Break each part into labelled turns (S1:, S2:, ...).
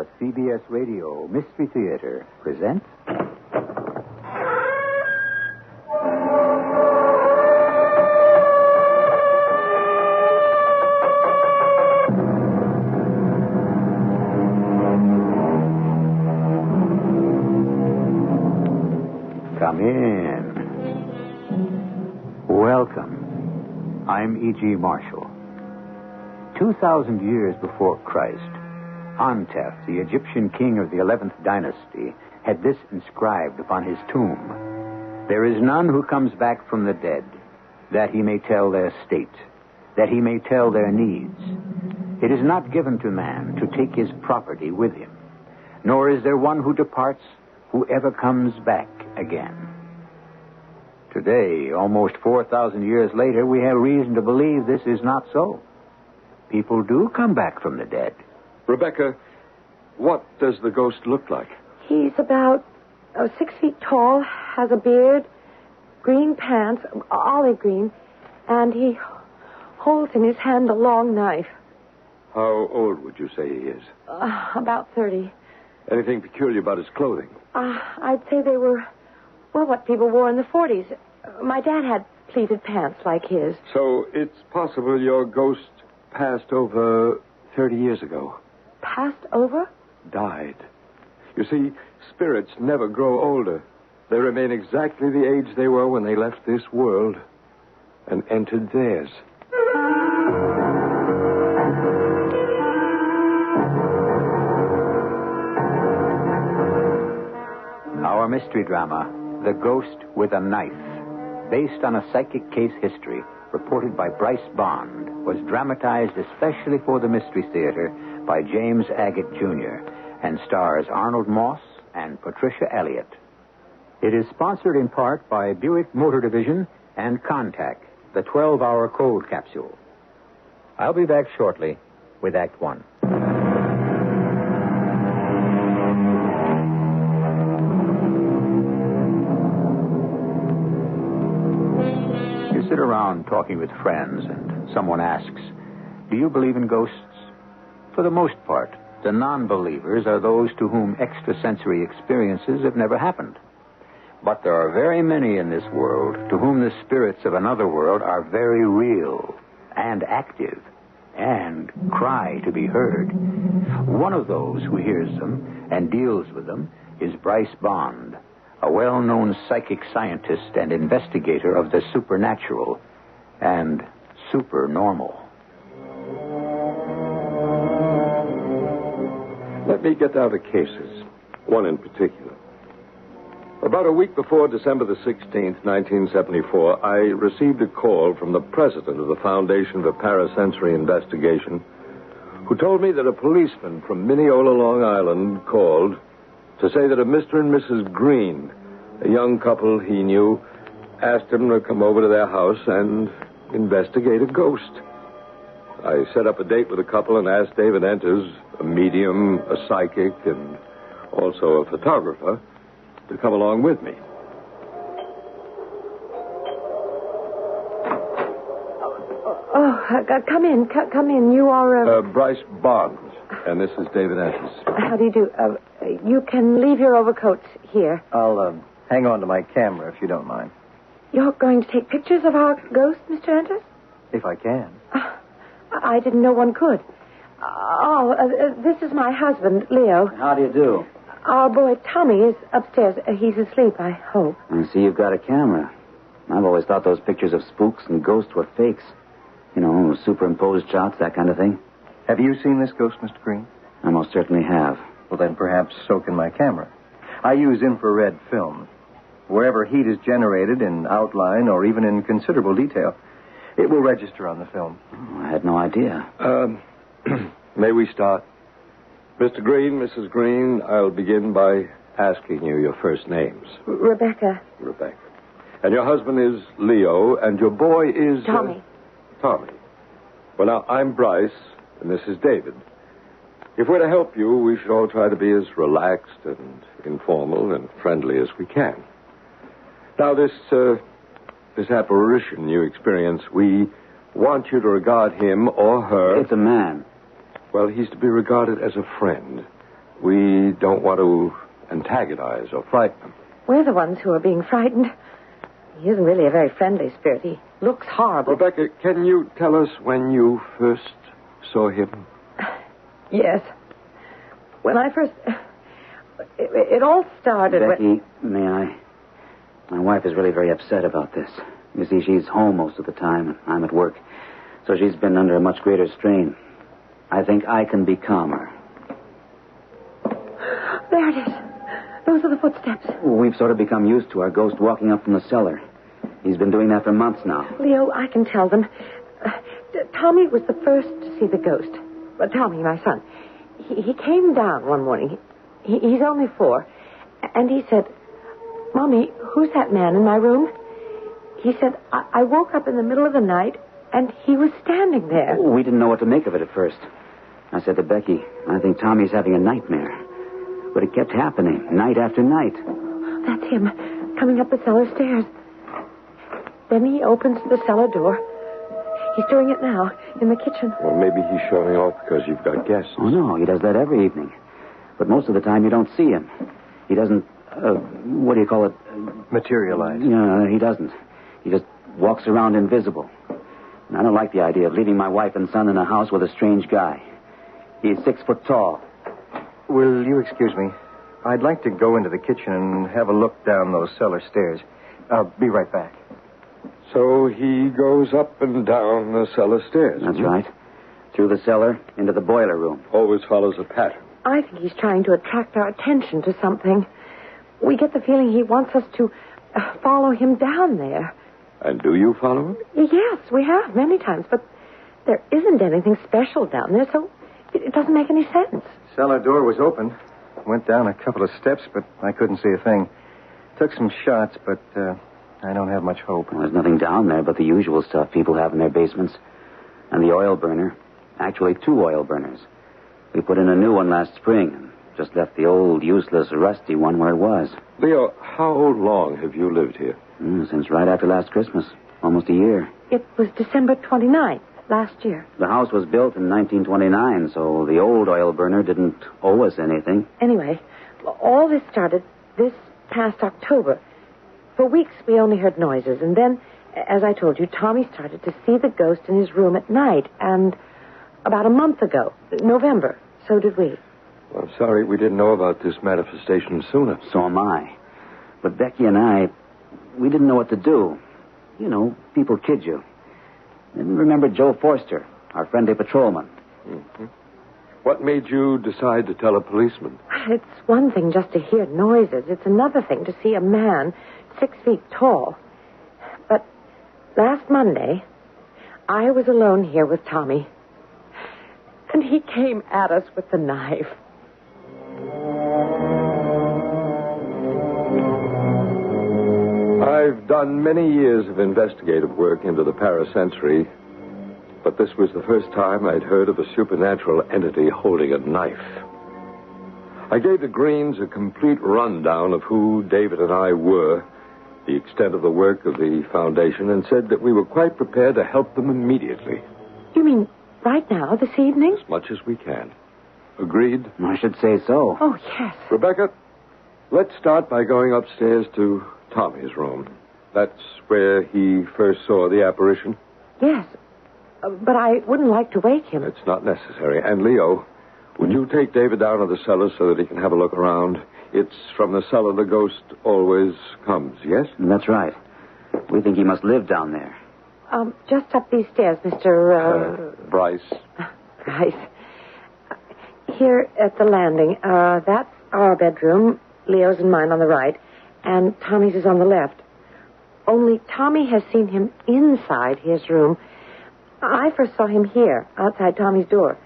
S1: The CBS Radio Mystery Theater presents... Come in. Welcome. I'm E.G. Marshall. 2,000 years before Christ, Antef, the Egyptian king of the 11th dynasty, had this inscribed upon his tomb: "There is none who comes back from the dead, that he may tell their state, that he may tell their needs. It is not given to man to take his property with him, nor is there one who departs who ever comes back again." Today, almost 4,000 years later, we have reason to believe this is not so. People do come back from the dead.
S2: Rebecca, what does the ghost look like?
S3: He's about 6 feet tall, has a beard, green pants, olive green, and he holds in his hand a long knife.
S2: How old would you say he is?
S3: About 30.
S2: Anything peculiar about his clothing?
S3: I'd say they were, what people wore in the 40s. My dad had pleated pants like his.
S2: So it's possible your ghost passed over 30 years ago.
S3: Passed over?
S2: Died. You see, spirits never grow older. They remain exactly the age they were when they left this world and entered theirs.
S1: Our mystery drama, The Ghost with a Knife, based on a psychic case history reported by Bryce Bond, was dramatized especially for the Mystery Theater by James Agate Jr. and stars Arnold Moss and Patricia Elliott. It is sponsored in part by Buick Motor Division and Contact, the 12-hour cold capsule. I'll be back shortly with Act One. You sit around talking with friends and someone asks, "Do you believe in ghosts?" For the most part, the non-believers are those to whom extrasensory experiences have never happened. But there are very many in this world to whom the spirits of another world are very real and active and cry to be heard. One of those who hears them and deals with them is Bryce Bond, a well-known psychic scientist and investigator of the supernatural and supernormal.
S2: Let me get down to cases, one in particular. About a week before December the 16th, 1974, I received a call from the president of the Foundation for Parasensory Investigation, who told me that a policeman from Mineola, Long Island, called to say that a Mr. and Mrs. Green, a young couple he knew, asked him to come over to their house and investigate a ghost. I set up a date with the couple and asked David Enters, a medium, a psychic, and also a photographer, to come along with me.
S3: Come in. You are...
S2: Bryce Bond, and this is David Enters.
S3: How do you do? You can leave your overcoats here.
S4: I'll hang on to my camera, if you don't mind.
S3: You're going to take pictures of our ghost, Mr. Enters?
S4: If I can.
S3: I didn't know one could. This is my husband, Leo.
S5: How do you do?
S3: Our boy Tommy is upstairs. He's asleep, I hope.
S5: I see you've got a camera. I've always thought those pictures of spooks and ghosts were fakes. You know, superimposed shots, that kind of thing.
S4: Have you seen this ghost, Mr. Green?
S5: I most certainly have.
S4: Well, then perhaps so can my camera. I use infrared film. Wherever heat is generated in outline or even in considerable detail, it will register on the film.
S5: Oh, I had no idea.
S2: May we start? Mr. Green, Mrs. Green, I'll begin by asking you your first names.
S3: Rebecca.
S2: Rebecca. And your husband is Leo, and your boy is...
S3: Tommy.
S2: Tommy. Well, now, I'm Bryce, and this is David. If we're to help you, we should all try to be as relaxed and informal and friendly as we can. Now, this apparition you experience, we want you to regard him or her...
S5: It's a man.
S2: Well, he's to be regarded as a friend. We don't want to antagonize or frighten him.
S3: We're the ones who are being frightened. He isn't really a very friendly spirit. He looks horrible.
S2: Rebecca, can you tell us when you first saw him?
S3: Yes. When I first... It all started
S5: Becky, may I? My wife is really very upset about this. You see, she's home most of the time, and I'm at work. So she's been under a much greater strain. I think I can be calmer.
S3: There it is. Those are the footsteps.
S5: We've sort of become used to our ghost walking up from the cellar. He's been doing that for months now.
S3: Leo, I can tell them. Tommy was the first to see the ghost. Tommy, my son. He came down one morning. He's only 4. And he said, Mommy, who's that man in my room? He said, I woke up in the middle of the night, and he was standing there.
S5: We didn't know what to make of it at first. I said to Becky, I think Tommy's having a nightmare. But it kept happening, night after night.
S3: That's him, coming up the cellar stairs. Then he opens the cellar door. He's doing it now, in the kitchen.
S2: Well, maybe he's showing off because you've got guests.
S5: Oh, no, he does that every evening. But most of the time you don't see him. He doesn't, what do you call it?
S4: Materialize.
S5: No, he doesn't. He just walks around invisible. And I don't like the idea of leaving my wife and son in a house with a strange guy. He's 6 foot tall.
S4: Will you excuse me? I'd like to go into the kitchen and have a look down those cellar stairs. I'll be right back.
S2: So he goes up and down the cellar stairs.
S5: That's right. Through the cellar, into the boiler room.
S2: Always follows a pattern.
S3: I think he's trying to attract our attention to something. We get the feeling he wants us to follow him down there.
S2: And do you follow him?
S3: Yes, we have many times, but there isn't anything special down there, so it doesn't make any sense.
S4: Cellar door was open. Went down a couple of steps, but I couldn't see a thing. Took some shots, but I don't have much hope.
S5: Well, there's nothing down there but the usual stuff people have in their basements. And the oil burner. Actually, 2 oil burners. We put in a new one last spring and just left the old, useless, rusty one where it was.
S2: Leo, how long have you lived here?
S5: Since right after last Christmas. Almost a year.
S3: It was December 29th, last year.
S5: The house was built in 1929, so the old oil burner didn't owe us anything.
S3: Anyway, all this started this past October. For weeks, we only heard noises, and then, as I told you, Tommy started to see the ghost in his room at night, and about a month ago, November, so did we.
S2: Well, I'm sorry we didn't know about this manifestation sooner.
S5: So am I. But Becky and I, we didn't know what to do. You know, people kid you. And remember Joe Forster, our friendly patrolman.
S2: Mm-hmm. What made you decide to tell a policeman?
S3: It's one thing just to hear noises. It's another thing to see a man 6 feet tall. But last Monday, I was alone here with Tommy. And he came at us with the knife.
S2: I've done many years of investigative work into the parasensory, but this was the first time I'd heard of a supernatural entity holding a knife. I gave the Greens a complete rundown of who David and I were, the extent of the work of the foundation, and said that we were quite prepared to help them immediately.
S3: You mean right now, this evening?
S2: As much as we can. Agreed?
S5: I should say so.
S3: Oh, yes.
S2: Rebecca, let's start by going upstairs to Tommy's room. That's where he first saw the apparition?
S3: Yes. But I wouldn't like to wake him.
S2: It's not necessary. And Leo, would you take David down to the cellar so that he can have a look around? It's from the cellar the ghost always comes, yes?
S5: That's right. We think he must live down there.
S3: Just up these stairs, Mr.
S2: Bryce.
S3: Bryce. Here at the landing. That's our bedroom. Leo's and mine on the right. And Tommy's is on the left. Only Tommy has seen him inside his room. I first saw him here, outside Tommy's door.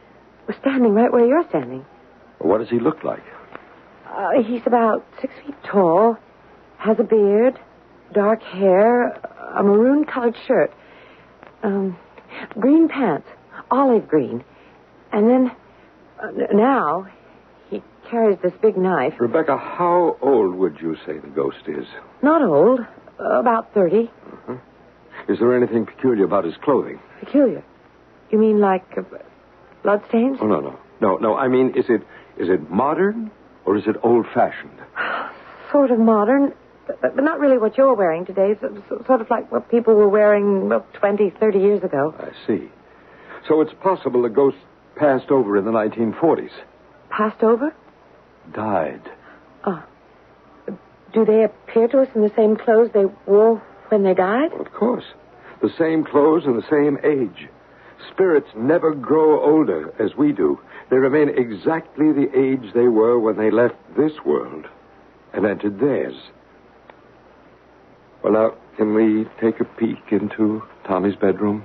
S3: We're standing right where you're standing.
S2: What does he look like?
S3: He's about 6 feet tall, has a beard, dark hair, a maroon-colored shirt, green pants, olive green. And then, now, he carries this big knife.
S2: Rebecca, how old would you say the ghost is?
S3: Not old, about 30.
S2: Uh-huh. Is there anything peculiar about his clothing?
S3: Peculiar? You mean like bloodstains?
S2: Oh, no. I mean, is Is it modern or is it old-fashioned?
S3: Sort of modern, but not really what you're wearing today. Sort of like what people were wearing 20, 30 years ago.
S2: I see. So it's possible the ghost passed over in the 1940s.
S3: Passed over?
S2: Died.
S3: Oh. Do they appear to us in the same clothes they wore when they died?
S2: Well, of course. The same clothes and the same age. Spirits never grow older as we do. They remain exactly the age they were when they left this world and entered theirs. Well, now, can we take a peek into Tommy's bedroom?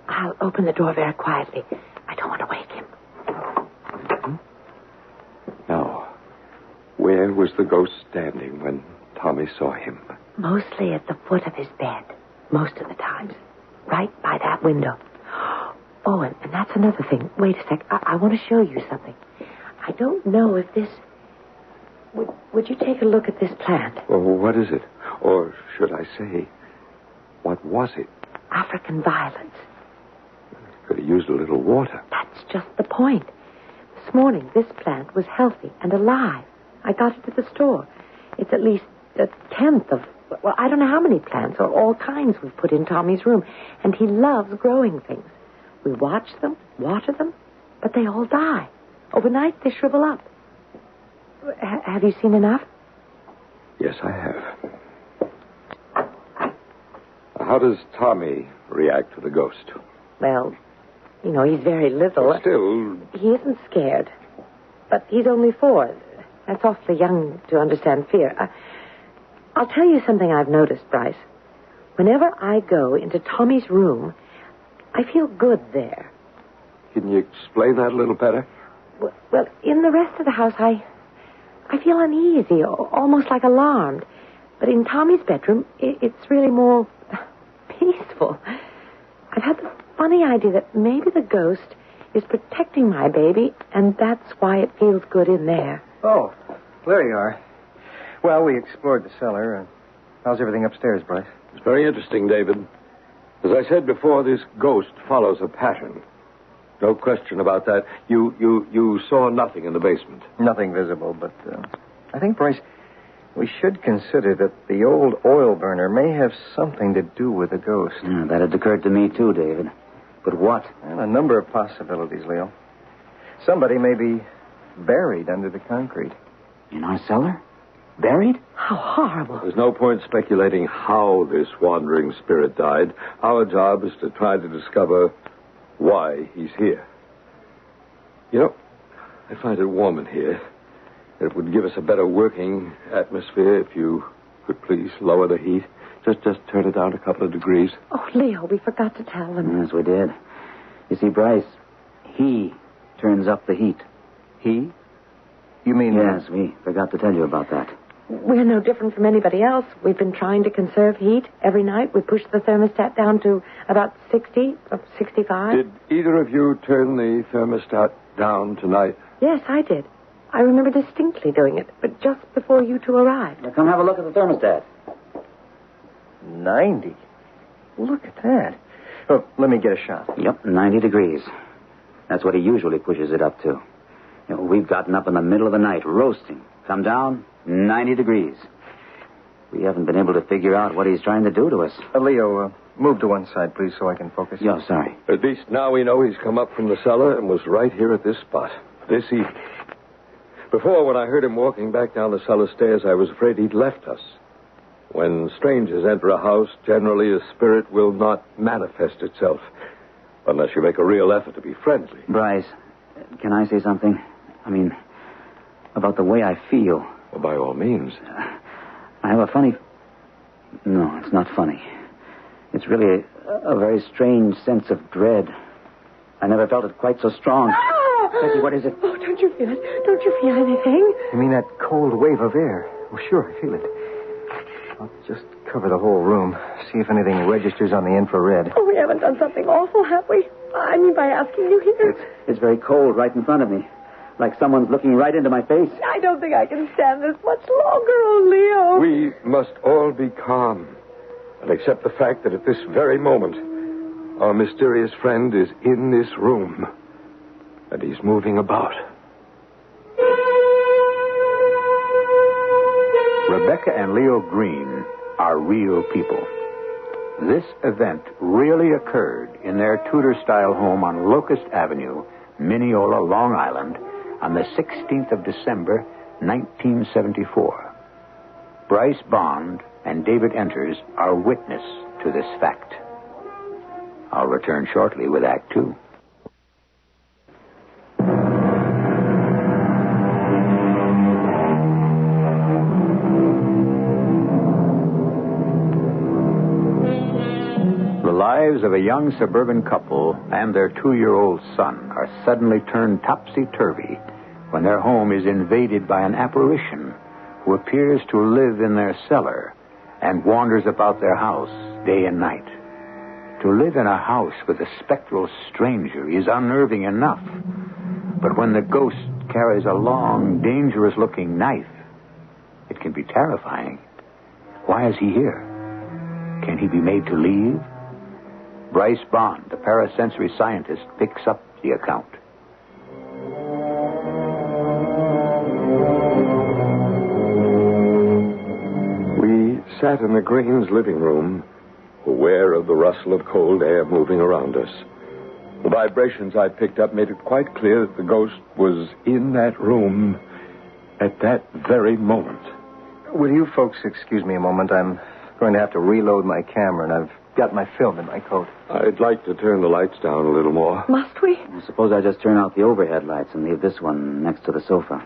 S3: I'll open the door very quietly. I don't want to wake him.
S2: Now, where was the ghost standing when Tommy saw him?
S3: Mostly at the foot of his bed. Most of the times. Right by that window. Oh, and that's another thing. Wait a sec. I want to show you something. I don't know if this... Would you take a look at this plant?
S2: Well, what is it? Or should I say, what was it?
S3: African violets.
S2: Could have used a little water.
S3: That's just the point. This morning, this plant was healthy and alive. I got it at the store. It's at least a tenth of... Well, I don't know how many plants or all kinds we've put in Tommy's room. And he loves growing things. We watch them, water them, but they all die. Overnight, they shrivel up. Have you seen enough?
S2: Yes, I have. How does Tommy react to the ghost?
S3: Well, he's very little.
S2: But still...
S3: He isn't scared. But he's only 4. That's awfully young to understand fear. I'll tell you something I've noticed, Bryce. Whenever I go into Tommy's room, I feel good there.
S2: Can you explain that a little better?
S3: Well, in the rest of the house, I feel uneasy, almost like alarmed. But in Tommy's bedroom, it's really more peaceful. I've had the funny idea that maybe the ghost is protecting my baby, and that's why it feels good in there.
S4: Oh, there you are. Well, we explored the cellar. How's everything upstairs, Bryce?
S2: It's very interesting, David. As I said before, this ghost follows a pattern. No question about that. You saw nothing in the basement.
S4: Nothing visible, but I think, Bryce, we should consider that the old oil burner may have something to do with the ghost.
S5: Yeah, that had occurred to me, too, David. But what?
S4: Well, a number of possibilities, Leo. Somebody may be buried under the concrete.
S5: In our cellar? Buried?
S3: How horrible.
S2: There's no point speculating how this wandering spirit died. Our job is to try to discover why he's here. I find it warm in here. It would give us a better working atmosphere if you could please lower the heat. Just turn it down a couple of degrees.
S3: Oh, Leo, we forgot to tell them.
S5: Yes, we did. You see, Bryce, he turns up the heat.
S4: He? You mean...
S5: Yes, we forgot to tell you about that.
S3: We're no different from anybody else. We've been trying to conserve heat every night. We push the thermostat down to about 60, 65.
S2: Did either of you turn the thermostat down tonight?
S3: Yes, I did. I remember distinctly doing it, but just before you two arrived.
S5: Now, come have a look at the thermostat.
S4: 90. Look at that. Oh, let me get a shot.
S5: Yep, 90 degrees. That's what he usually pushes it up to. We've gotten up in the middle of the night, roasting. Come down, 90 degrees. We haven't been able to figure out what he's trying to do to us.
S4: Leo, move to one side, please, so I can focus.
S5: Yeah, sorry.
S2: At least now we know he's come up from the cellar and was right here at this spot, this evening. Before, when I heard him walking back down the cellar stairs, I was afraid he'd left us. When strangers enter a house, generally a spirit will not manifest itself unless you make a real effort to be friendly.
S5: Bryce, can I say something? About the way I feel.
S2: Well, by all means.
S5: I have a funny... No, it's not funny. It's really a very strange sense of dread. I never felt it quite so strong. Becky, what is it?
S3: Oh, don't you feel it? Don't you feel anything?
S4: You mean that cold wave of air? Oh, sure, I feel it. I'll just cover the whole room. See if anything registers on the infrared.
S3: Oh, we haven't done something awful, have we? I mean, by asking you here.
S5: It's very cold right in front of me. Like someone's looking right into my face.
S3: I don't think I can stand this much longer, oh, Leo.
S2: We must all be calm and accept the fact that at this very moment, our mysterious friend is in this room and he's moving about.
S1: Rebecca and Leo Green are real people. This event really occurred in their Tudor-style home on Locust Avenue, Mineola, Long Island, on the 16th of December, 1974. Bryce Bond and David Enters are witness to this fact. I'll return shortly with Act Two. The lives of a young suburban couple and their 2-year-old son are suddenly turned topsy-turvy when their home is invaded by an apparition who appears to live in their cellar and wanders about their house day and night. To live in a house with a spectral stranger is unnerving enough, but when the ghost carries a long, dangerous-looking knife, it can be terrifying. Why is he here? Can he be made to leave? Bryce Bond, the parasensory scientist, picks up the account.
S2: We sat in the Greens' living room, aware of the rustle of cold air moving around us. The vibrations I picked up made it quite clear that the ghost was in that room at that very moment.
S4: Will you folks excuse me a moment? I'm going to have to reload my camera, and I've got my film in my coat.
S2: I'd like to turn the lights down a little more.
S3: Must we?
S5: I suppose I just turn out the overhead lights and leave this one next to the sofa.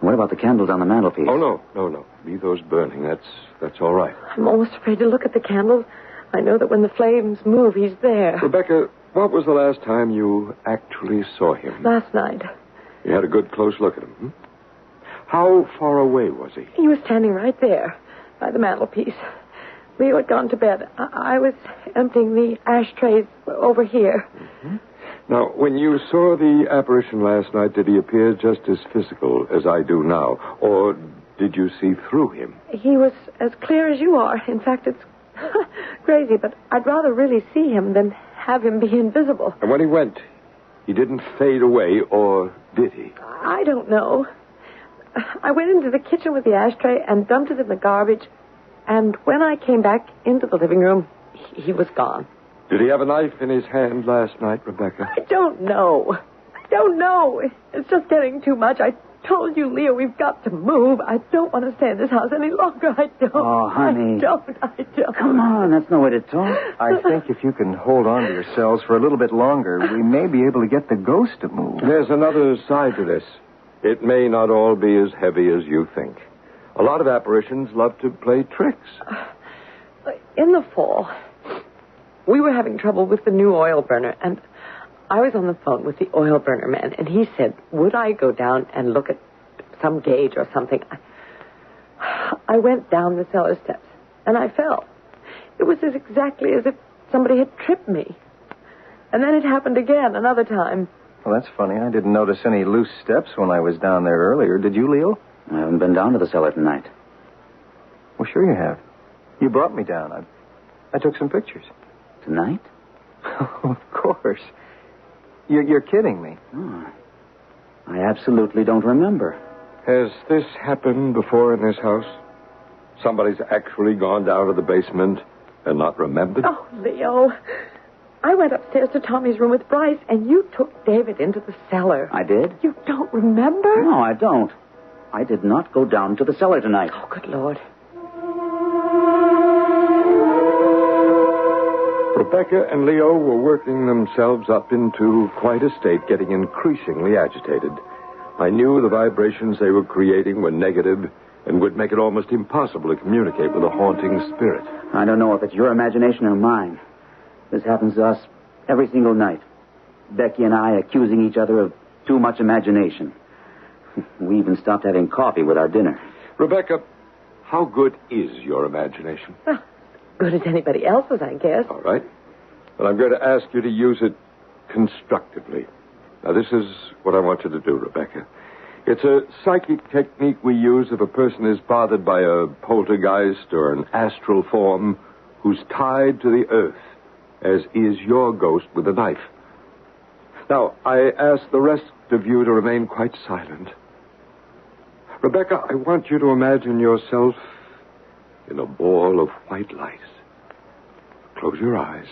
S5: What about the candles on the mantelpiece?
S2: Oh, no. Leave those burning. That's all right.
S3: I'm almost afraid to look at the candles. I know that when the flames move, he's there.
S2: Rebecca, what was the last time you actually saw him?
S3: Last night.
S2: You had a good close look at him, hmm? How far away was he?
S3: He was standing right there by the mantelpiece. Leo had gone to bed. I was emptying the ashtrays over here.
S2: Mm-hmm. Now, when you saw the apparition last night, did he appear just as physical as I do now? Or did you see through him?
S3: He was as clear as you are. In fact, it's crazy, but I'd rather really see him than have him be invisible.
S2: And when he went, he didn't fade away, or did he?
S3: I don't know. I went into the kitchen with the ashtray and dumped it in the garbage, and when I came back into the living room, he was gone.
S2: Did he have a knife in his hand last night, Rebecca?
S3: I don't know. It's just getting too much. I told you, Leo, we've got to move. I don't want to stay in this house any longer. I don't.
S5: Oh, honey.
S3: I don't.
S5: Come on, that's no way to talk.
S4: I think if you can hold on to yourselves for a little bit longer, we may be able to get the ghost to move.
S2: There's another side to this. It may not all be as heavy as you think. A lot of apparitions love to play tricks.
S3: In the fall, we were having trouble with the new oil burner, and I was on the phone with the oil burner man, and he said, would I go down and look at some gauge or something? I went down the cellar steps, and I fell. It was exactly as if somebody had tripped me. And then it happened again, another time.
S4: Well, that's funny. I didn't notice any loose steps when I was down there earlier. Did you, Leo?
S5: I haven't been down to the cellar tonight.
S4: Well, sure you have. You brought me down. I took some pictures.
S5: Tonight?
S4: Of course. You're kidding me.
S5: Oh, I absolutely don't remember.
S2: Has this happened before in this house? Somebody's actually gone down to the basement and not remembered?
S3: Oh, Leo. I went upstairs to Tommy's room with Bryce, and you took David into the cellar.
S5: I did?
S3: You don't remember?
S5: No, I don't. I did not go down to the cellar tonight.
S3: Oh, good Lord.
S2: Rebecca and Leo were working themselves up into quite a state, getting increasingly agitated. I knew the vibrations they were creating were negative and would make it almost impossible to communicate with a haunting spirit.
S5: I don't know if it's your imagination or mine. This happens to us every single night. Becky and I accusing each other of too much imagination. We even stopped having coffee with our dinner.
S2: Rebecca, how good is your imagination?
S3: Well, good as anybody else's, I guess.
S2: All right. But I'm going to ask you to use it constructively. Now, this is what I want you to do, Rebecca. It's a psychic technique we use if a person is bothered by a poltergeist or an astral form who's tied to the earth, as is your ghost with a knife. Now, I ask the rest of you to remain quite silent. Rebecca, I want you to imagine yourself in a ball of white light. Close your eyes.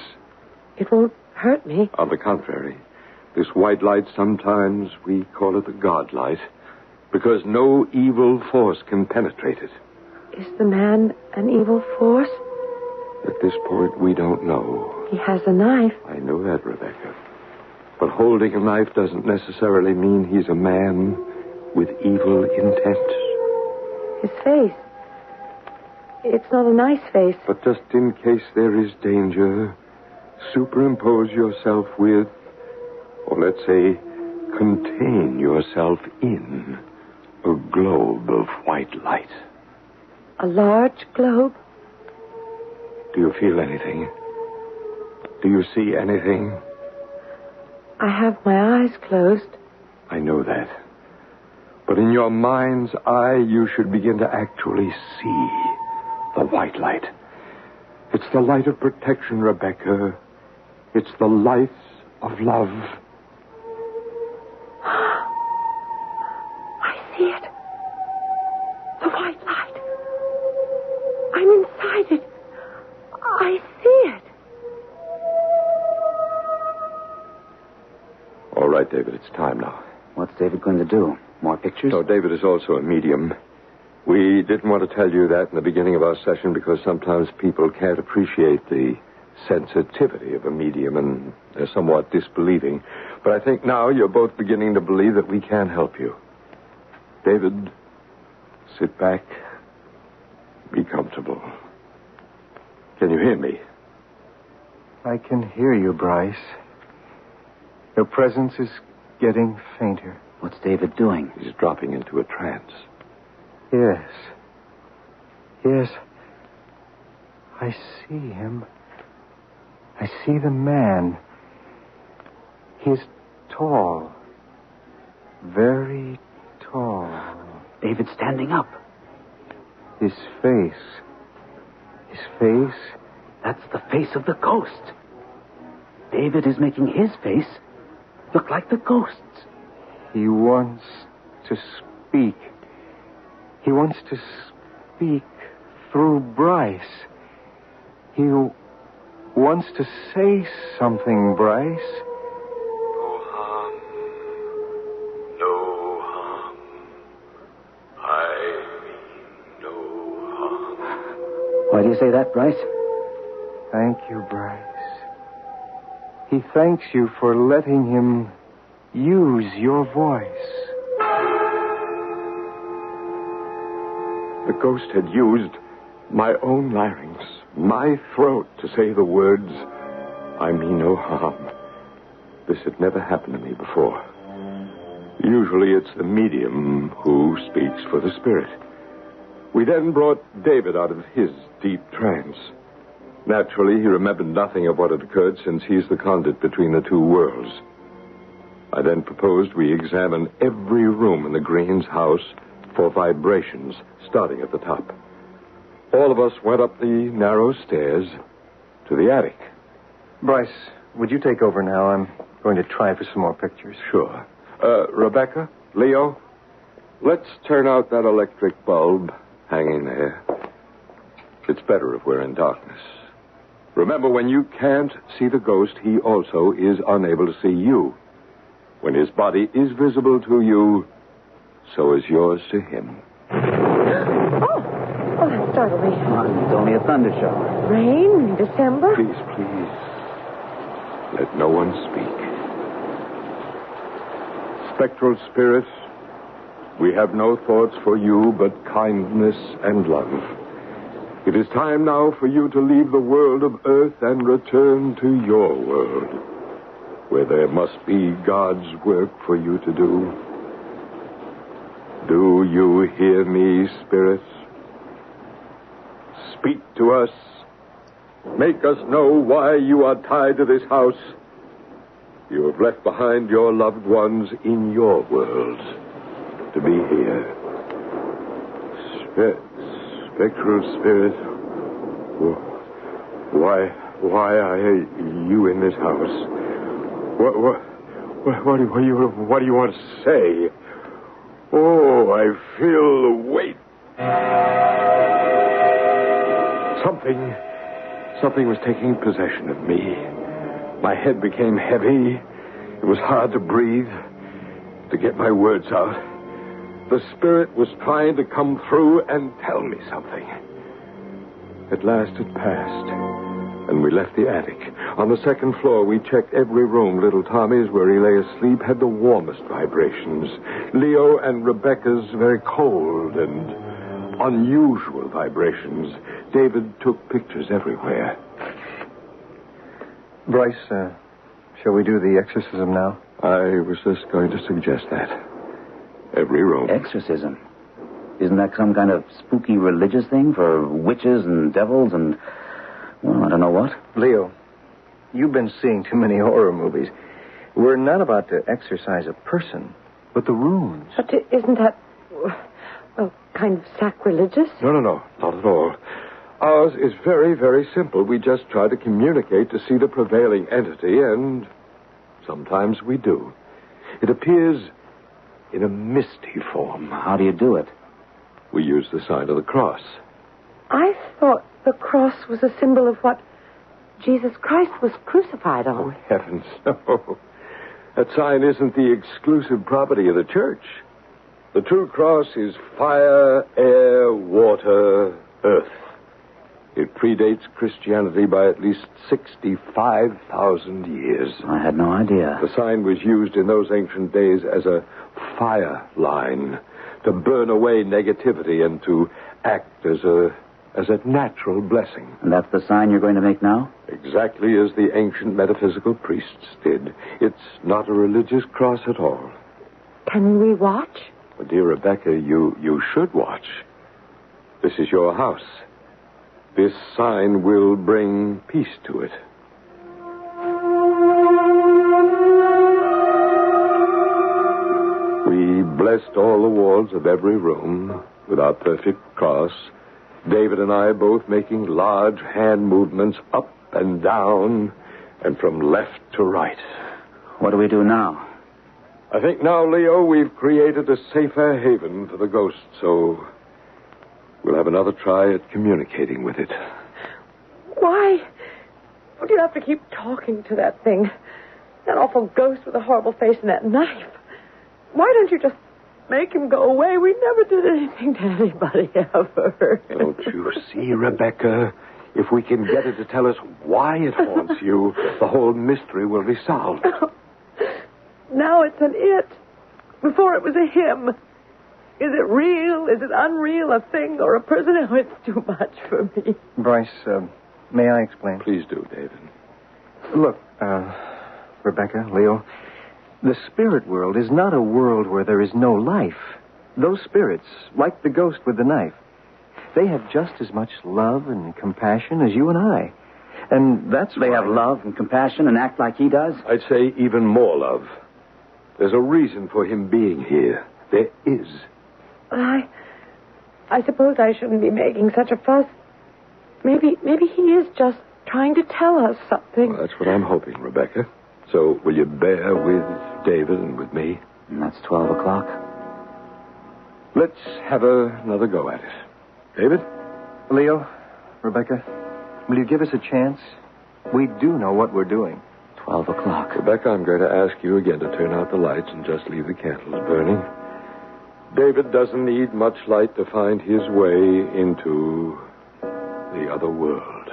S3: It won't hurt me.
S2: On the contrary, this white light, sometimes we call it the God light, because no evil force can penetrate it.
S3: Is the man an evil force?
S2: At this point, we don't know.
S3: He has a knife.
S2: I know that, Rebecca. But holding a knife doesn't necessarily mean he's a man with evil intent.
S3: His face. It's not a nice face.
S2: But just in case there is danger, superimpose yourself with, or let's say, contain yourself in a globe of white light.
S3: A large globe?
S2: Do you feel anything? Do you see anything?
S3: I have my eyes closed.
S2: I know that. But in your mind's eye, you should begin to actually see the white light. It's the light of protection, Rebecca. It's the light of love.
S3: I see it. The white light. I'm inside it. I see it.
S2: All right, David, it's time now.
S5: What's David going to do? More pictures?
S2: No, David is also a medium. We didn't want to tell you that in the beginning of our session because sometimes people can't appreciate the sensitivity of a medium and they're somewhat disbelieving. But I think now you're both beginning to believe that we can help you. David, sit back. Be comfortable. Can you hear me?
S4: I can hear you, Bryce. Your presence is getting fainter.
S5: What's David doing?
S2: He's dropping into a trance.
S4: Yes. Yes. I see him. I see the man. He's tall. Very tall.
S5: David's standing up.
S4: His face. His face.
S5: That's the face of the ghost. David is making his face look like the ghost's.
S4: He wants to speak. He wants to speak through Bryce. He wants to say something, Bryce.
S2: No harm. No harm. I mean no harm.
S5: Why do you say that, Bryce?
S4: Thank you, Bryce. He thanks you for letting him use your voice.
S2: The ghost had used my own larynx, my throat, to say the words, I mean no harm. This had never happened to me before. Usually it's the medium who speaks for the spirit. We then brought David out of his deep trance. Naturally, he remembered nothing of what had occurred since he's the conduit between the two worlds. I then proposed we examine every room in the Greens' house for vibrations, starting at the top. All of us went up the narrow stairs to the attic.
S4: Bryce, would you take over now? I'm going to try for some more pictures.
S2: Sure. Rebecca, Leo, let's turn out that electric bulb hanging there. It's better if we're in darkness. Remember, when you can't see the ghost, he also is unable to see you. When his body is visible to you, so is yours to him.
S3: Oh, that startled me.
S5: It's only a thunder shower.
S3: Rain in December?
S2: Please, please. Let no one speak. Spectral spirit, we have no thoughts for you but kindness and love. It is time now for you to leave the world of earth and return to your world, where there must be God's work for you to do. Do you hear me, spirits? Speak to us. Make us know why you are tied to this house. You have left behind your loved ones in your world to be here. Spectral spirit, why are you in this house? What do you want to say? Oh, I feel the weight. Something was taking possession of me. My head became heavy. It was hard to breathe, to get my words out. The spirit was trying to come through and tell me something. At last it passed, and we left the attic. On the second floor, we checked every room. Little Tommy's, where he lay asleep, had the warmest vibrations. Leo and Rebecca's very cold and unusual vibrations. David took pictures everywhere.
S4: Bryce, shall we do the exorcism now?
S2: I was just going to suggest that. Every room.
S5: Exorcism? Isn't that some kind of spooky religious thing for witches and devils and, well, I don't know what?
S4: Leo, you've been seeing too many horror movies. We're not about to exorcise a person, but the runes.
S3: But isn't that, well, kind of sacrilegious?
S2: No, not at all. Ours is very, very simple. We just try to communicate to see the prevailing entity, and sometimes we do. It appears in a misty form.
S5: How do you do it?
S2: We use the sign of the cross.
S3: I thought the cross was a symbol of what Jesus Christ was crucified on.
S2: Oh, heavens, no. That sign isn't the exclusive property of the church. The true cross is fire, air, water, earth. It predates Christianity by at least 65,000 years.
S5: I had no idea.
S2: The sign was used in those ancient days as a fire line to burn away negativity and to act as a natural blessing.
S5: And that's the sign you're going to make now?
S2: Exactly as the ancient metaphysical priests did. It's not a religious cross at all.
S3: Can we watch?
S2: Well, dear Rebecca, you should watch. This is your house. This sign will bring peace to it. We blessed all the walls of every room with our perfect cross. David and I both making large hand movements up and down and from left to right.
S5: What do we do now?
S2: I think now, Leo, we've created a safer haven for the ghost, so we'll have another try at communicating with it.
S3: Why would you have to keep talking to that thing? That awful ghost with a horrible face and that knife. Why don't you just make him go away? We never did anything to anybody ever.
S2: Don't you see, Rebecca? If we can get it to tell us why it haunts you, the whole mystery will be solved.
S3: Now it's an it. Before it was a him. Is it real? Is it unreal? A thing or a person? Oh, it's too much for me.
S4: Bryce, may I explain?
S2: Please do, David.
S4: Look, Rebecca, Leo, the spirit world is not a world where there is no life. Those spirits, like the ghost with the knife, they have just as much love and compassion as you and I. And that's why...
S5: They have love and compassion and act like he does?
S2: I'd say even more love. There's a reason for him being here. There is.
S3: I suppose I shouldn't be making such a fuss. Maybe he is just trying to tell us something.
S2: Well, that's what I'm hoping, Rebecca. So will you bear with David and with me?
S5: And that's 12 o'clock.
S2: Let's have another go at it. David?
S4: Leo, Rebecca, will you give us a chance? We do know what we're doing.
S5: 12 o'clock.
S2: Rebecca, I'm going to ask you again to turn out the lights and just leave the candles burning. David doesn't need much light to find his way into the other world.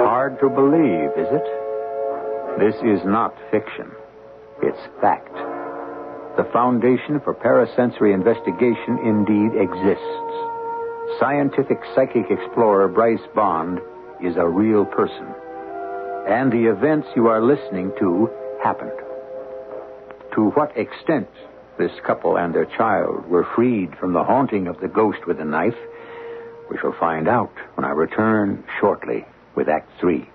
S1: Hard to believe, is it? This is not fiction. It's fact. The foundation for parasensory investigation indeed exists. Scientific psychic explorer Bryce Bond is a real person. And the events you are listening to happened. To what extent this couple and their child were freed from the haunting of the ghost with the knife, we shall find out when I return shortly with Act 3.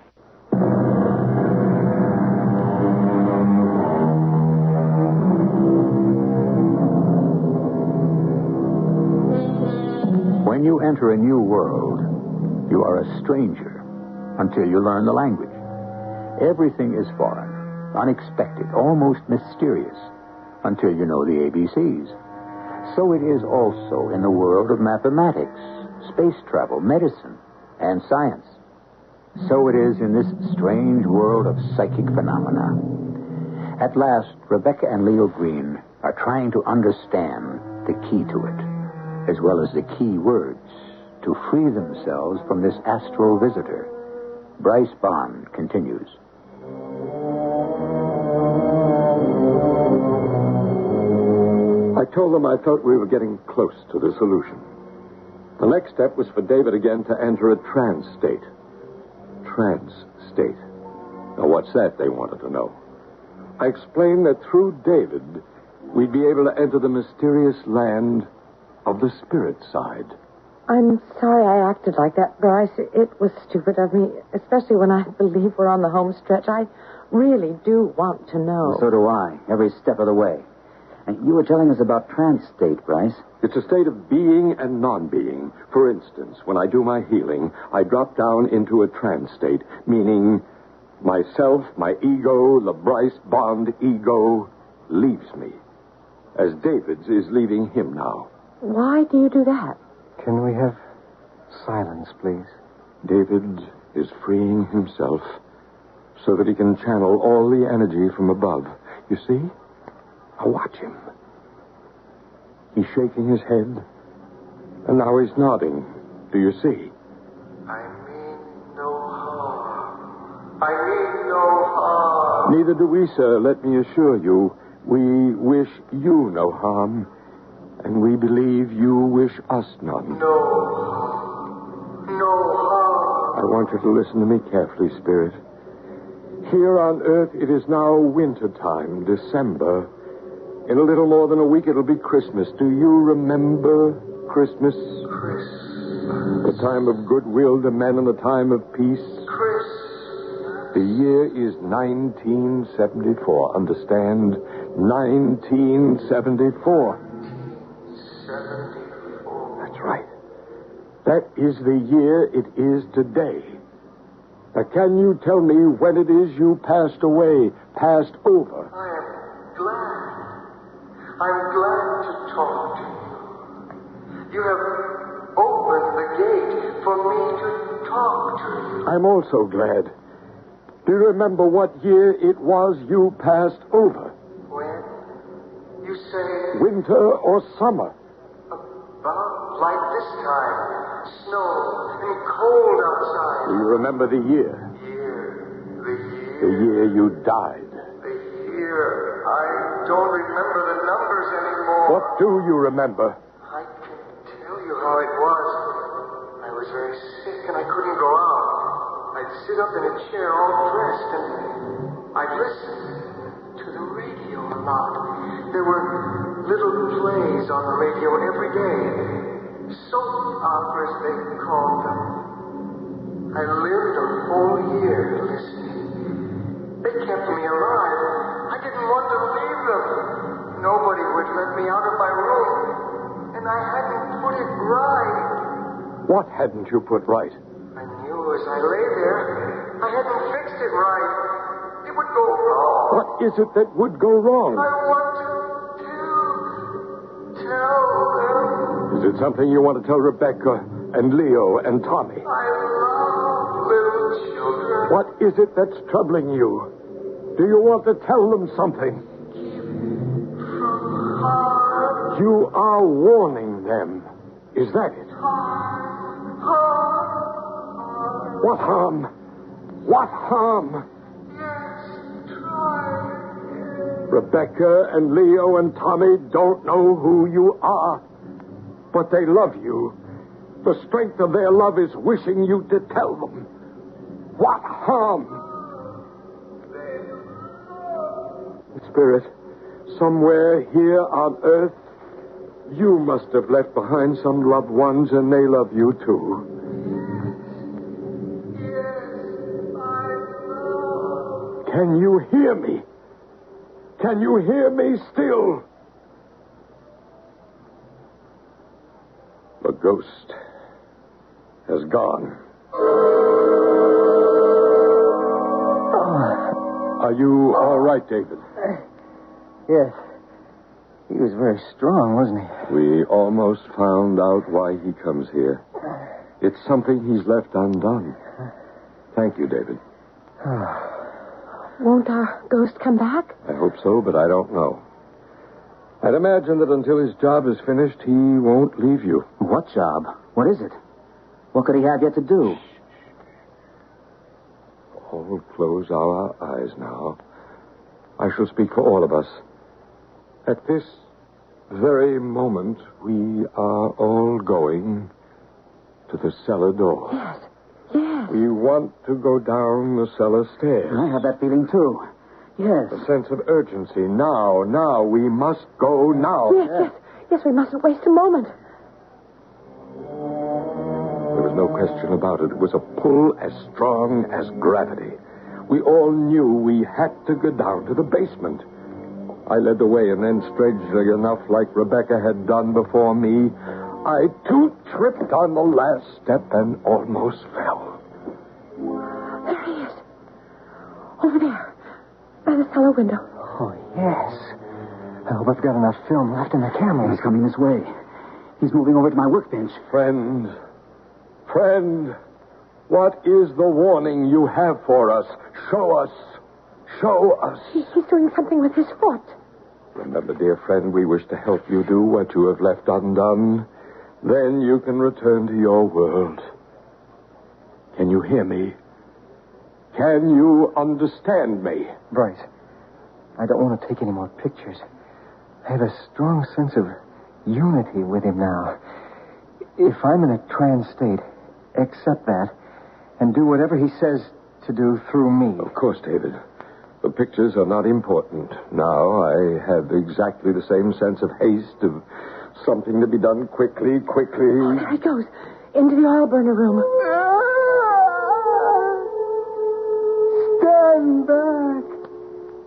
S1: When you enter a new world, you are a stranger until you learn the language. Everything is foreign, unexpected, almost mysterious, until you know the ABCs. So it is also in the world of mathematics, space travel, medicine, and science. So it is in this strange world of psychic phenomena. At last, Rebecca and Leo Green are trying to understand the key to it, as well as the key words to free themselves from this astral visitor. Bryce Bond continues.
S2: I told them I felt we were getting close to the solution. The next step was for David again to enter a trance state. Trance state. Now, what's that, they wanted to know. I explained that through David, we'd be able to enter the mysterious land of the spirit side.
S3: I'm sorry I acted like that, Bryce. It was stupid of me, especially when I believe we're on the home stretch. I really do want to know.
S5: So do I, every step of the way. And you were telling us about trance state, Bryce.
S2: It's a state of being and non-being. For instance, when I do my healing, I drop down into a trance state, meaning myself, my ego, the Bryce Bond ego, leaves me, as David's is leaving him now.
S3: Why do you do that?
S4: Can we have silence, please?
S2: David is freeing himself so that he can channel all the energy from above. You see? Now watch him. He's shaking his head, and now he's nodding. Do you see?
S6: I mean no harm. I mean no harm.
S2: Neither do we, sir, let me assure you. We wish you no harm, and we believe you wish us none.
S6: No harm. No harm.
S2: I want you to listen to me carefully, Spirit. Here on Earth, it is now winter time, December. In a little more than a week, it'll be Christmas. Do you remember Christmas?
S6: Christmas.
S2: The time of goodwill to men and the time of peace?
S6: Christmas.
S2: The year is 1974. Understand? 1974.
S6: 74.
S2: That's right. That is the year it is today. Now, can you tell me when it is you passed away, passed over?
S6: I am glad. I'm glad to talk to you. You have opened the gate for me to talk to you.
S2: I'm also glad. Do you remember what year it was you passed over?
S6: When? You say...
S2: Winter or summer?
S6: About like this time. Snow and cold outside.
S2: Do you remember the year? The year you died.
S6: The year. I don't remember the numbers anymore.
S2: What do you remember?
S6: I can tell you how it was. I was very sick and I couldn't go out. I'd sit up in a chair all dressed and I'd listen to the radio a lot. There were little plays on the radio every day. Soap operas, they called them. I lived a whole year listening. They kept me alive. I didn't want to leave them. Nobody would let me out of my room. And I hadn't put it right.
S2: What hadn't you put right?
S6: I knew as I lay there, I hadn't fixed it right. It would go wrong.
S2: What is it that would go wrong?
S6: I want to tell them.
S2: Is it something you want to tell Rebecca and Leo and Tommy?
S6: I love little children.
S2: What is it that's troubling you? Do you want to tell them something?
S6: From harm.
S2: You are warning them. Is that it? What harm? What harm?
S6: Yes, try.
S2: Rebecca and Leo and Tommy don't know who you are, but they love you. The strength of their love is wishing you to tell them. What harm? Spirit, somewhere here on Earth, you must have left behind some loved ones, and they love you too. Can you hear me? Can you hear me still? The ghost has gone.
S5: Oh,
S2: Are you all right, David?
S4: Yes. He was very strong, wasn't he?
S2: We almost found out why he comes here. It's something he's left undone. Thank you, David.
S3: Won't our ghost come back?
S2: I hope so, but I don't know. I'd imagine that until his job is finished, he won't leave you.
S5: What job? What is it? What could he have yet to do?
S2: All close our eyes now. I shall speak for all of us. At this very moment, we are all going to the cellar door.
S3: Yes. Yes.
S2: We want to go down the cellar stairs.
S5: I have that feeling, too. Yes.
S2: A sense of urgency. Now. We must go now.
S3: Yes, we mustn't waste a moment.
S2: There was no question about it. It was a pull as strong as gravity. We all knew we had to go down to the basement. I led the way, and then, strangely enough, like Rebecca had done before me, I, too, tripped on the last step and almost fell.
S3: There he is. Over there. By the cellar window.
S4: Oh, yes. I hope I've got enough film left in the camera.
S5: He's coming this way. He's moving over to my workbench.
S2: Friend, what is the warning you have for us? Show us.
S3: He's doing something with his foot.
S2: Remember, dear friend, we wish to help you do what you have left undone. Then you can return to your world. Can you hear me? Can you understand me?
S4: Bryce, I don't want to take any more pictures. I have a strong sense of unity with him now. If I'm in a trance state, accept that and do whatever he says to do through me.
S2: Of course, David. The pictures are not important. Now I have exactly the same sense of haste, of something to be done quickly.
S3: Oh, there he goes. Into the oil burner room.
S4: Stand back.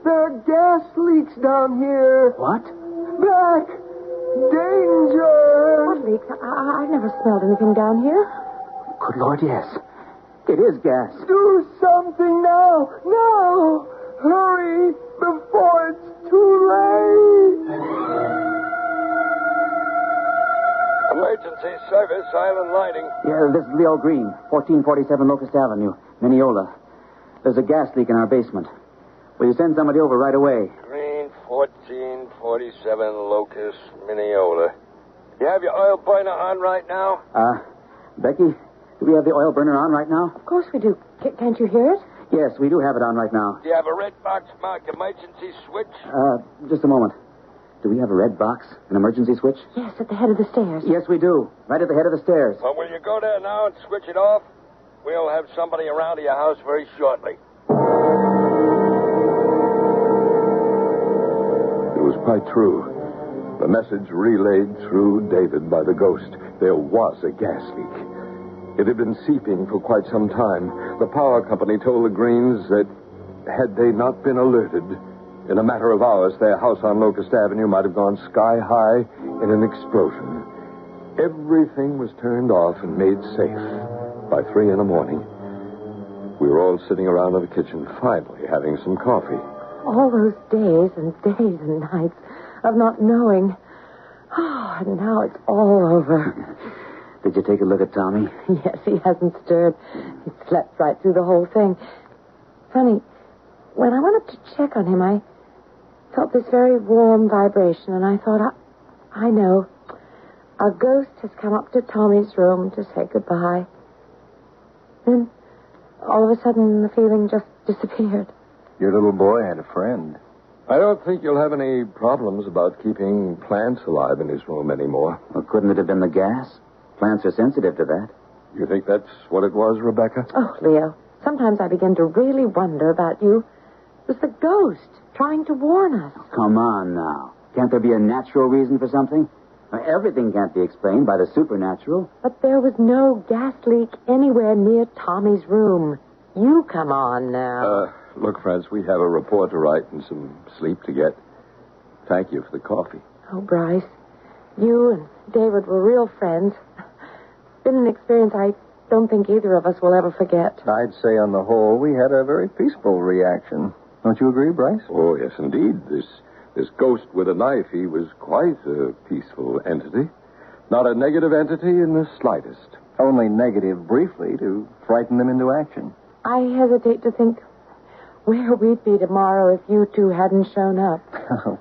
S4: There are gas leaks down here.
S5: What?
S4: Back. Danger.
S3: What leaks? I've never smelled anything down here.
S5: Good Lord, yes. It is gas.
S4: Do something now. Now. Hurry before it's too late.
S2: Emergency service, Island Lighting.
S5: Yeah, this is Leo Green, 1447 Locust Avenue, Mineola. There's a gas leak in our basement. Will you send somebody over right away?
S2: Green, 1447 Locust, Mineola. You have your oil burner on right now?
S5: Becky, do we have the oil burner on right now?
S3: Of course we do. Can't you hear it?
S5: Yes, we do have it on right now.
S2: Do you have a red box marked emergency switch?
S5: Just a moment. Do we have a red box, an emergency switch?
S3: Yes, at the head of the stairs.
S5: Yes, we do. Right at the head of the stairs.
S2: Well, will you go there now and switch it off? We'll have somebody around to your house very shortly. It was quite true. The message relayed through David by the ghost. There was a gas leak. It had been seeping for quite some time. The power company told the Greens that had they not been alerted, in a matter of hours, their house on Locust Avenue might have gone sky high in an explosion. Everything was turned off and made safe by 3 a.m. We were all sitting around in the kitchen, finally having some coffee.
S3: All those days and nights of not knowing. Oh, and now it's all over.
S5: Did you take a look at Tommy?
S3: Yes, he hasn't stirred. He slept right through the whole thing. Funny, when I went up to check on him, I felt this very warm vibration, and I thought, I know. Our ghost has come up to Tommy's room to say goodbye. Then, all of a sudden, the feeling just disappeared.
S4: Your little boy had a friend.
S2: I don't think you'll have any problems about keeping plants alive in his room anymore.
S5: Well, couldn't it have been the gas? Plants are sensitive to that.
S2: You think that's what it was, Rebecca?
S3: Oh, Leo, sometimes I begin to really wonder about you. It was the ghost trying to warn us.
S5: Oh, come on now. Can't there be a natural reason for something? Everything can't be explained by the supernatural.
S3: But there was no gas leak anywhere near Tommy's room. You come on now.
S2: Look, friends, we have a report to write and some sleep to get. Thank you for the coffee.
S3: Oh, Bryce, you and David were real friends. It's been an experience I don't think either of us will ever forget.
S4: I'd say on the whole, we had a very peaceful reaction. Don't you agree, Bryce?
S2: Oh, yes, indeed. This ghost with a knife, he was quite a peaceful entity. Not a negative entity in the slightest.
S4: Only negative briefly to frighten them into action.
S3: I hesitate to think where we'd be tomorrow if you two hadn't shown up.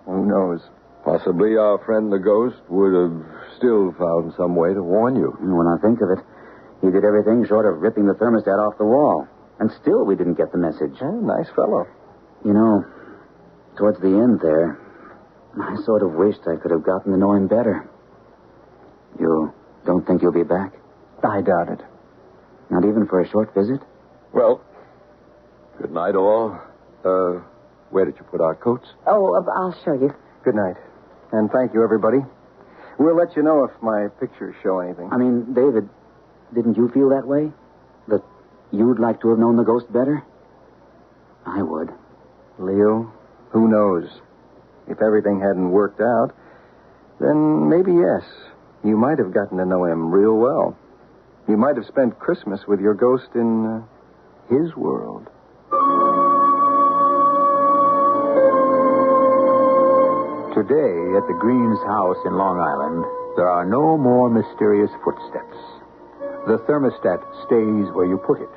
S4: Who knows?
S2: Possibly our friend the ghost would have still found some way to warn you.
S5: When I think of it, he did everything short of ripping the thermostat off the wall. And still we didn't get the message.
S4: Oh, nice fellow.
S5: You know, towards the end there, I sort of wished I could have gotten to know him better. You don't think he'll be back?
S4: I doubt it.
S5: Not even for a short visit?
S2: Well, good night, all. Where did you put our coats?
S3: Oh, I'll show you.
S4: Good night. And thank you, everybody. We'll let you know if my pictures show anything.
S5: I mean, David, didn't you feel that way? That you'd like to have known the ghost better? I would.
S4: Leo, who knows? If everything hadn't worked out, then maybe yes. You might have gotten to know him real well. You might have spent Christmas with your ghost in his world.
S1: Today, at the Greens' house in Long Island, there are no more mysterious footsteps. The thermostat stays where you put it.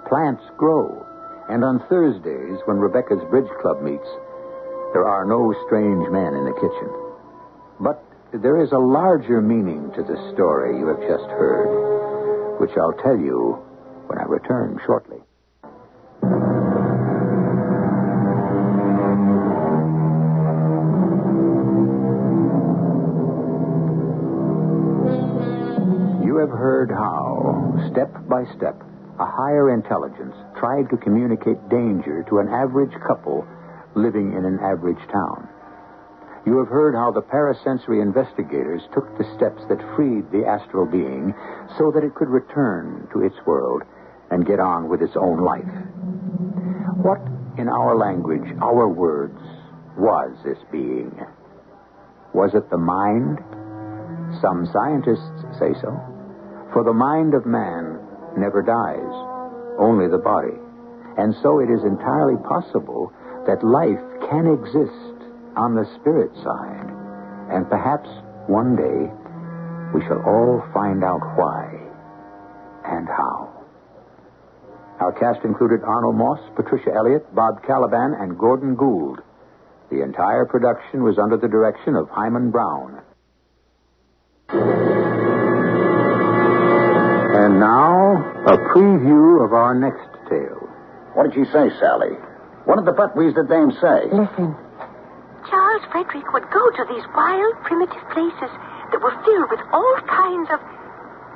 S1: Plants grow. And on Thursdays, when Rebecca's Bridge Club meets, there are no strange men in the kitchen. But there is a larger meaning to the story you have just heard, which I'll tell you when I return shortly. You have heard how, step by step, a higher intelligence tried to communicate danger to an average couple living in an average town. You have heard how the parasensory investigators took the steps that freed the astral being so that it could return to its world and get on with its own life. What, in our language, our words, was this being? Was it the mind? Some scientists say so. For the mind of man never dies, only the body. And so it is entirely possible that life can exist on the spirit side. And perhaps one day we shall all find out why and how. Our cast included Arnold Moss, Patricia Elliott, Bob Caliban, and Gordon Gould. The entire production was under the direction of Hyman Brown. And now, a preview of our next tale.
S7: What did she say, Sally? What did the buckwheats the dame say?
S3: Listen.
S8: Charles Frederick would go to these wild, primitive places that were filled with all kinds of,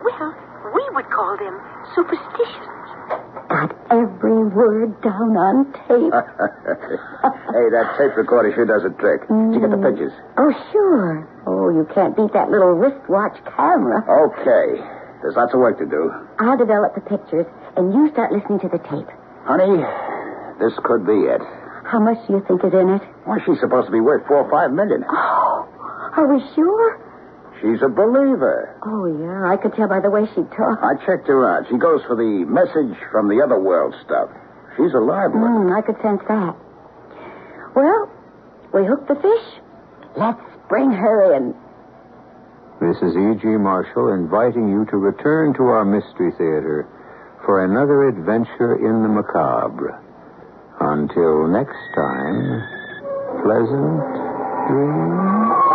S8: well, we would call them superstitions.
S9: Got every word down on tape.
S7: Hey, that tape recorder sure does a trick. Did you get the pictures?
S9: Oh, sure. Oh, you can't beat that little wristwatch camera.
S7: Okay. There's lots of work to do.
S9: I'll develop the pictures, and you start listening to the tape.
S7: Honey, this could be it.
S9: How much do you think is in it?
S7: Why, she's supposed to be worth $4 or $5 million.
S9: Oh, are we sure?
S7: She's a believer.
S9: Oh, yeah, I could tell by the way she talks.
S7: I checked her out. She goes for the message from the other world stuff. She's a live one.
S9: I could sense that. Well, we hooked the fish. Let's bring her in.
S1: This is E.G. Marshall inviting you to return to our Mystery Theater for another adventure in the macabre. Until next time, pleasant dreams.